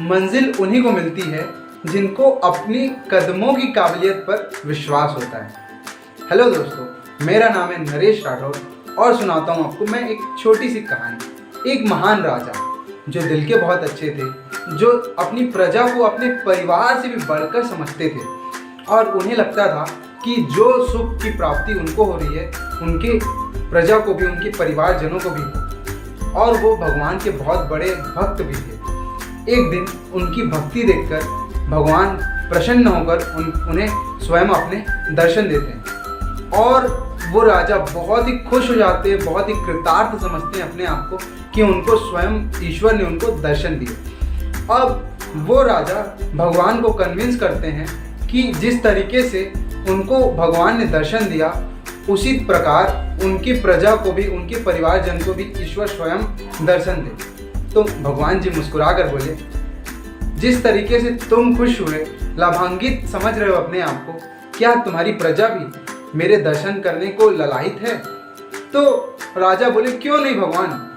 मंजिल उन्हीं को मिलती है जिनको अपनी कदमों की काबिलियत पर विश्वास होता है। हेलो दोस्तों, मेरा नाम है नरेश राठौर और सुनाता हूँ आपको मैं एक छोटी सी कहानी। एक महान राजा जो दिल के बहुत अच्छे थे, जो अपनी प्रजा को अपने परिवार से भी बढ़कर समझते थे और उन्हें लगता था कि जो सुख की प्राप्ति उनको हो रही है उनके प्रजा को भी, उनके परिवारजनों को भी हो। और वो भगवान के बहुत बड़े भक्त भी थे। एक दिन उनकी भक्ति देखकर भगवान प्रसन्न होकर उन्हें स्वयं अपने दर्शन देते हैं और वो राजा बहुत ही खुश हो जाते हैं, बहुत ही कृतार्थ समझते हैं अपने आप को कि उनको स्वयं ईश्वर ने उनको दर्शन दिए। अब वो राजा भगवान को कन्विंस करते हैं कि जिस तरीके से उनको भगवान ने दर्शन दिया उसी प्रकार उनकी प्रजा को भी, उनके परिवारजन को भी ईश्वर स्वयं दर्शन दे। तो भगवान जी मुस्कुरा कर बोले, जिस तरीके से तुम खुश हुए, लाभान्वित समझ रहे हो अपने आप को, क्या तुम्हारी प्रजा भी मेरे दर्शन करने को ललायित है? तो राजा बोले, क्यों नहीं भगवान,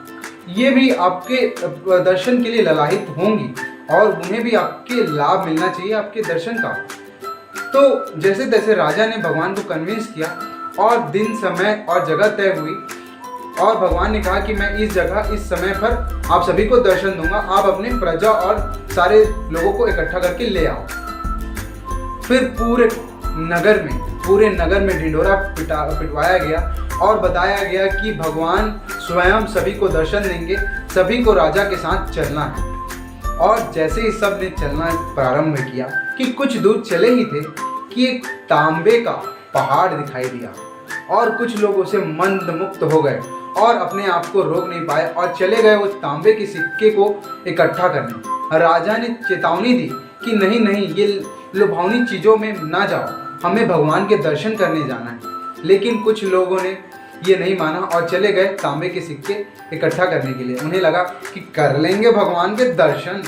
ये भी आपके दर्शन के लिए ललायित होंगी और उन्हें भी आपके लाभ मिलना चाहिए आपके दर्शन का। तो जैसे तैसे राजा ने भगवान को कन्विंस किया और दिन, समय और जगह तय हुई और भगवान ने कहा कि मैं इस जगह, इस समय पर आप सभी को दर्शन दूंगा, आप अपने प्रजा और सारे लोगों को इकट्ठा करके ले आओ। फिर पूरे नगर में ढिंढोरा पिटवाया गया और बताया गया कि भगवान स्वयं सभी को दर्शन देंगे, सभी को राजा के साथ चलना है। और जैसे ही सब ने चलना प्रारंभ किया कि कुछ दूर चले ही थे कि एक तांबे का पहाड़ दिखाई दिया और कुछ लोग उसे मंत्रमुग्ध हो गए और अपने आप को रोक नहीं पाए और चले गए उस तांबे के सिक्के को इकट्ठा करने। राजा ने चेतावनी दी कि नहीं, ये लुभावनी चीज़ों में ना जाओ, हमें भगवान के दर्शन करने जाना है। लेकिन कुछ लोगों ने ये नहीं माना और चले गए तांबे के सिक्के इकट्ठा करने के लिए। उन्हें लगा कि कर लेंगे भगवान के दर्शन।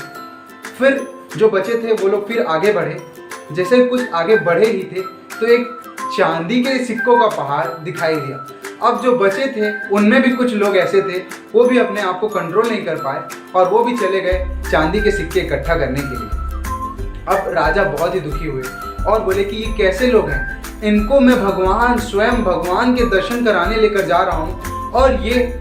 फिर जो बचे थे वो लोग फिर आगे बढ़े। जैसे कुछ आगे बढ़े ही थे तो एक चांदी के सिक्कों का पहाड़ दिखाई दिया। अब जो बचे थे उनमें भी कुछ लोग ऐसे थे, वो भी अपने आप को कंट्रोल नहीं कर पाए और वो भी चले गए चांदी के सिक्के इकट्ठा करने के लिए। अब राजा बहुत ही दुखी हुए और बोले कि ये कैसे लोग हैं, इनको मैं भगवान स्वयं भगवान के दर्शन कराने लेकर जा रहा हूँ और ये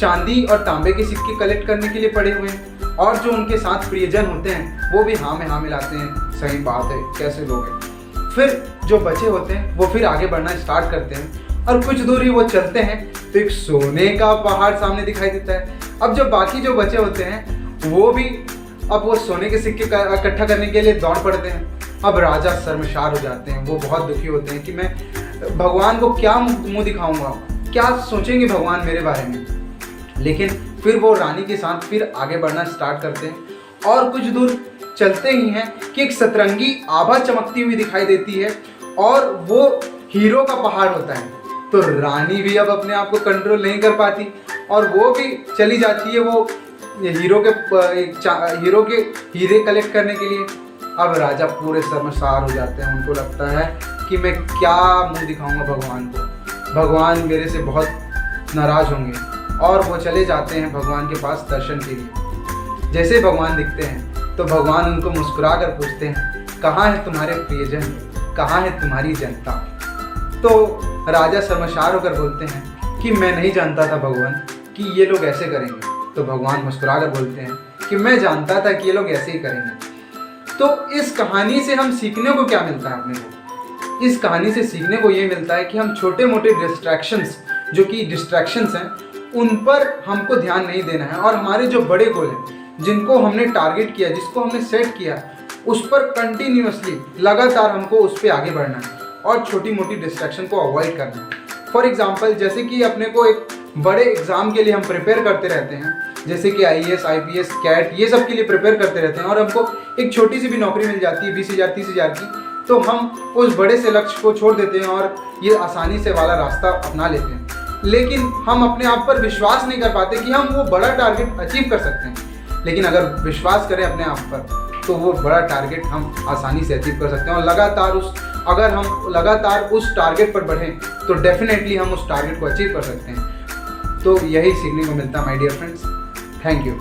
चांदी और तांबे के सिक्के कलेक्ट करने के लिए पड़े हुए हैं। और जो उनके साथ प्रियजन होते हैं वो भी हाँ में हाँ मिलाते हैं, सही बात है, कैसे लोग हैं। फिर जो बचे होते हैं वो फिर आगे बढ़ना स्टार्ट करते हैं और कुछ दूरी वो चलते हैं तो एक सोने का पहाड़ सामने दिखाई देता है। अब जो बाकी जो बचे होते हैं वो भी अब वो सोने के सिक्के इकट्ठा करने के लिए दौड़ पड़ते हैं। अब राजा शर्मसार हो जाते हैं, वो बहुत दुखी होते हैं कि मैं भगवान को क्या मुंह दिखाऊंगा, क्या सोचेंगे भगवान मेरे बारे में। लेकिन फिर वो रानी के साथ फिर आगे बढ़ना स्टार्ट करते हैं और कुछ दूर चलते ही हैं कि एक सतरंगी आभा चमकती हुई दिखाई देती है और वो हीरो का पहाड़ होता है। तो रानी भी अब अपने आप को कंट्रोल नहीं कर पाती और वो भी चली जाती है वो हीरो के हीरे कलेक्ट करने के लिए। अब राजा पूरे शर्मसार हो जाते हैं, उनको लगता है कि मैं क्या मुंह दिखाऊंगा भगवान को, भगवान मेरे से बहुत नाराज होंगे और वो चले जाते हैं भगवान के पास दर्शन के लिए। जैसे भगवान दिखते हैं तो भगवान उनको मुस्कुरा कर पूछते हैं, कहाँ है तुम्हारे प्रियजन, कहाँ है तुम्हारी जनता? तो राजा शर्मसार होकर बोलते हैं कि मैं नहीं जानता था भगवान कि ये लोग ऐसे करेंगे। तो भगवान मुस्कुरा कर बोलते हैं कि मैं जानता था कि ये लोग ऐसे ही करेंगे। तो इस कहानी से हम सीखने को क्या मिलता है अपने को? इस कहानी से सीखने को ये मिलता है कि हम छोटे मोटे डिस्ट्रैक्शंस हैं उन पर हमको ध्यान नहीं देना है और हमारे जो बड़े गोल हैं जिनको हमने टारगेट किया, जिसको हमने सेट किया, उस पर कंटिन्यूअसली लगातार हमको उस पर आगे बढ़ना है और छोटी मोटी डिस्ट्रैक्शन को अवॉइड करना है। फॉर एग्जाम्पल, जैसे कि अपने को एक बड़े एग्जाम के लिए हम प्रिपेयर करते रहते हैं, जैसे कि IAS, IPS, कैट, ये सब के लिए प्रिपेयर करते रहते हैं और हमको एक छोटी सी भी नौकरी मिल जाती है 20,000 30,000 की, तो हम उस बड़े से लक्ष्य को छोड़ देते हैं और ये आसानी से वाला रास्ता अपना लेते हैं। लेकिन हम अपने आप पर विश्वास नहीं कर पाते कि हम वो बड़ा टारगेट अचीव कर सकते हैं। लेकिन अगर विश्वास करें अपने आप पर तो वो बड़ा टारगेट हम आसानी से अचीव कर सकते हैं और अगर हम लगातार उस टारगेट पर बढ़ें तो डेफिनेटली हम उस टारगेट को अचीव कर सकते हैं। तो यही सीखने को मिलता है my dear friends. Thank you.